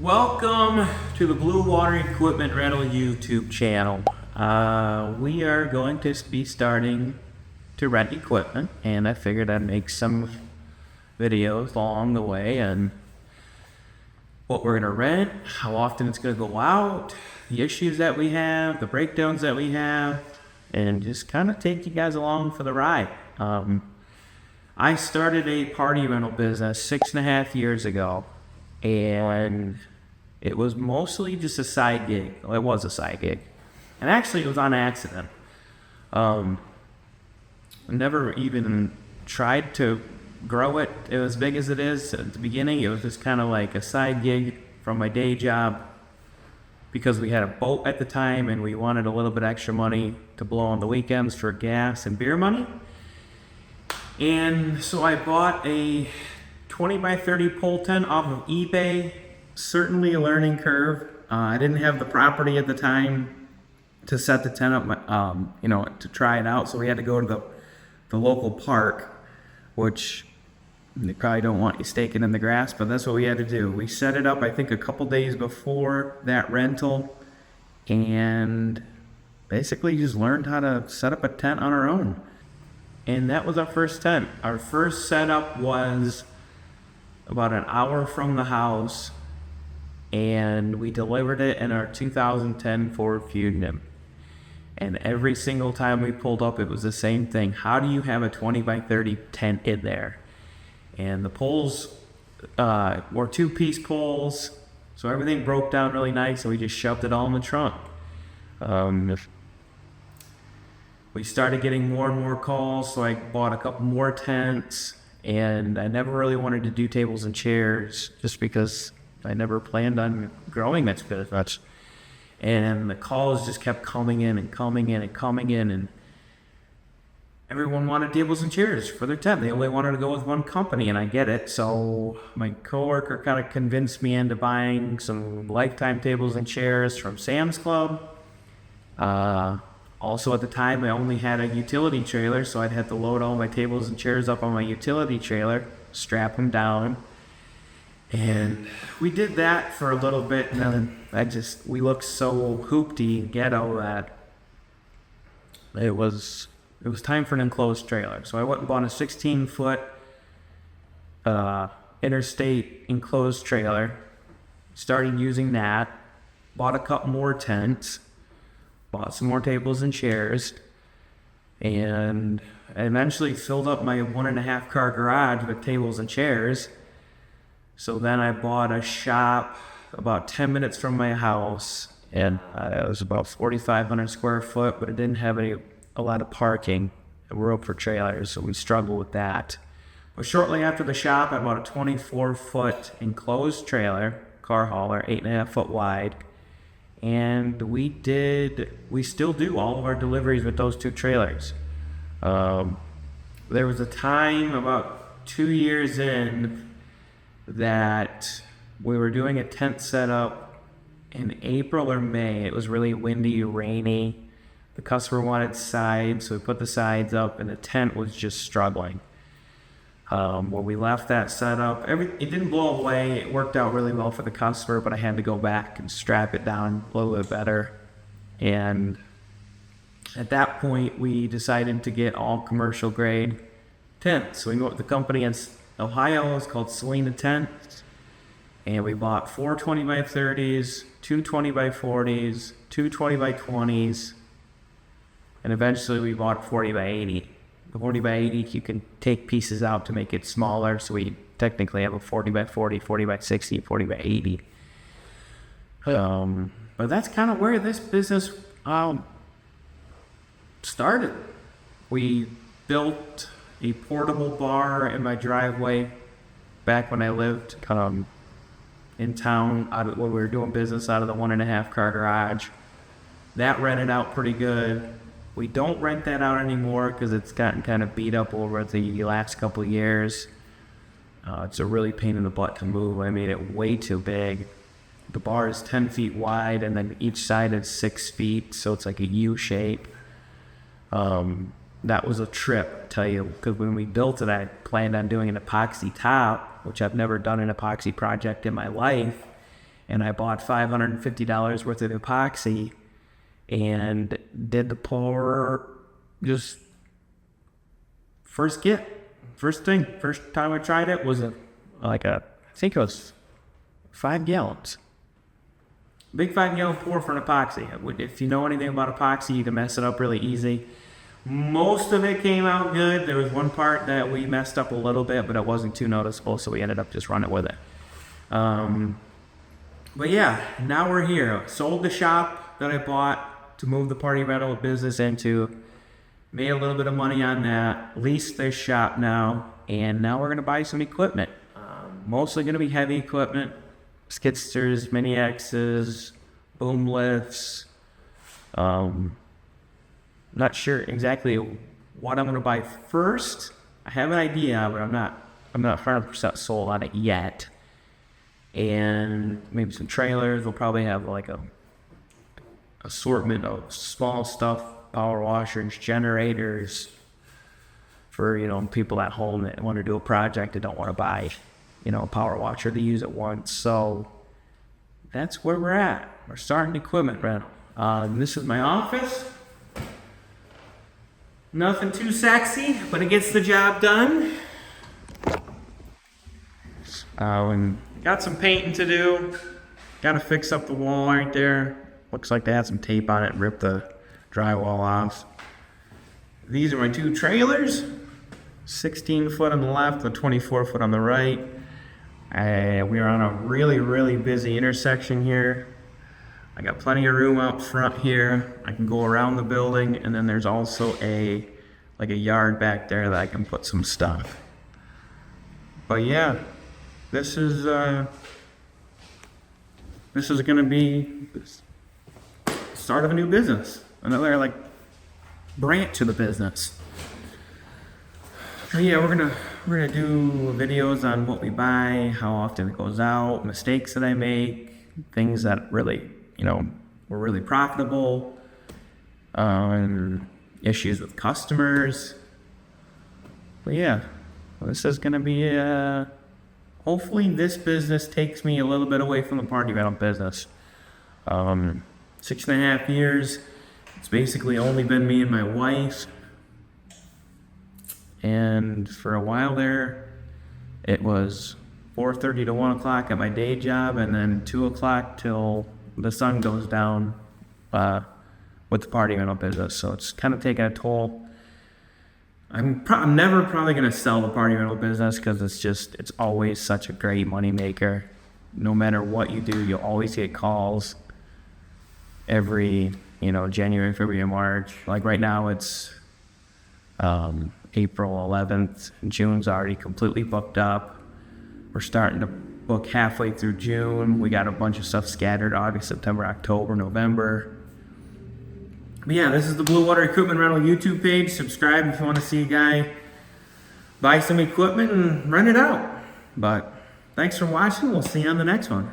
Welcome to the Blue Water Equipment Rental YouTube channel. We are going to be starting to rent equipment, and I figured I'd make some videos along the way and what we're going to rent, how often it's going to go out, the issues that we have, the breakdowns that we have, and just kind of take you guys along for the ride. I started a party rental business 6.5 years ago, and it was mostly just a side gig. Well, it was a side gig, and actually it was on accident. Never even tried to grow it as big as it is at the beginning. It was just kind of like a side gig from my day job because we had a boat at the time and we wanted a little bit extra money to blow on the weekends for gas and beer money. And so I bought a 20 by 30 pole tent off of eBay. Certainly a learning curve. I didn't have the property at the time to set the tent up, to try it out. So we had to go to the local park, which they probably don't want you staking in the grass, but that's what we had to do. We set it up, I think, a couple days before that rental, and basically just learned how to set up a tent on our own. And that was our first tent. Our first setup was about an hour from the house, and we delivered it in our 2010 Ford Fusion. And every single time we pulled up, it was the same thing. How do you have a 20 by 30 tent in there? And the poles were two-piece poles, so everything broke down really nice, and we just shoved it all in the trunk. We started getting more and more calls, so I bought a couple more tents, and I never really wanted to do tables and chairs just because I never planned on growing that much. And the calls just kept coming in, and everyone wanted tables and chairs for their tent. They only wanted to go with one company, and I get it. So my coworker kind of convinced me into buying some Lifetime tables and chairs from Sam's Club. Also at the time, I only had a utility trailer, so I'd have to load all my tables and chairs up on my utility trailer, strap them down. And we did that for a little bit, and then we looked so hoopty and ghetto that it was time for an enclosed trailer. So I went and bought a 16-foot interstate enclosed trailer, started using that, bought a couple more tents, bought some more tables and chairs, and I eventually filled up my 1.5 car garage with tables and chairs. So then I bought a shop about 10 minutes from my house, and it was about 4,500 square foot, but it didn't have a lot of parking and room for trailers, so we struggled with that. But shortly after the shop, I bought a 24-foot enclosed trailer, car hauler, 8.5 foot wide, and we still do all of our deliveries with those two trailers. There was a time about 2 years in that we were doing a tent setup in April or May. It was really windy, rainy. The customer wanted sides, so we put the sides up, and the tent was just struggling. When we left that setup, it didn't blow away. It worked out really well for the customer, but I had to go back and strap it down a little bit better. And at that point, we decided to get all commercial grade tents. So we went with the company in Ohio. It's called Selena Tents. And we bought 4 20 by 30s, 2 20 by 40s, 2 20 by 20s, and eventually we bought 40 by 80. The 40 by 80, you can take pieces out to make it smaller, so we technically have a 40 by 40, 40 by 60, 40 by 80. But that's kind of where this business started. We built a portable bar in my driveway back when I lived in town when we were doing business out of the 1.5 car garage. That rented out pretty good. We don't rent that out anymore because it's gotten kind of beat up over the last couple of years. It's a really pain in the butt to move. I made it way too big. The bar is 10 feet wide, and then each side is 6 feet, so it's like a U shape. That was a trip, I tell you, because when we built it, I planned on doing an epoxy top, which I've never done an epoxy project in my life. and I bought $550 worth of epoxy and did the pour just first time I tried it was I think it was 5 gallons. Big 5-gallon pour for an epoxy. If you know anything about epoxy, you can mess it up really easy. Most of it came out good. There was one part that we messed up a little bit, but it wasn't too noticeable, so we ended up just running with it. But yeah, now we're here. Sold the shop that I bought to move the party rental business into. Made a little bit of money on that. Leased this shop now, and now we're going to buy some equipment. Mostly going to be heavy equipment. Skidsters, mini X's, boom lifts. Not sure exactly what I'm going to buy first. I have an idea, but I'm not 100% sold on it yet. And maybe some trailers. We'll probably have like a assortment of small stuff, power washers, generators for, people at home that want to do a project and don't want to buy, a power washer to use at once. So that's where we're at. We're starting equipment rental. This is my office. Nothing too sexy, but it gets the job done. And got some painting to do. Got to fix up the wall right there. Looks like they had some tape on it and ripped the drywall off. These are my 2 trailers. 16 foot on the left and 24 foot on the right. We are on a really, really busy intersection here. I got plenty of room out front here. I can go around the building, and then there's also a yard back there that I can put some stuff. But yeah, this is gonna be the start of a new business, another branch of the business. But yeah, we're gonna do videos on what we buy, how often it goes out, mistakes that I make, things that really, were really profitable, and issues with customers. But yeah, this is gonna be hopefully this business takes me a little bit away from the party rental business. 6.5 years. It's basically only been me and my wife. And for a while there, it was 4:30 to 1 o'clock at my day job, and then 2 o'clock till the sun goes down with the party rental business. So it's kind of taking a toll. I'm never probably going to sell the party rental business because it's always such a great money maker. No matter what you do, you'll always get calls every, January, February, March. Like right now it's April 11th. June's already completely booked up. We're starting to book halfway through June. We got a bunch of stuff scattered August, September, October, November. But yeah, this is the Blue Water Equipment Rental YouTube page. Subscribe if you want to see a guy buy some equipment and rent it out. But thanks for watching. We'll see you on the next one.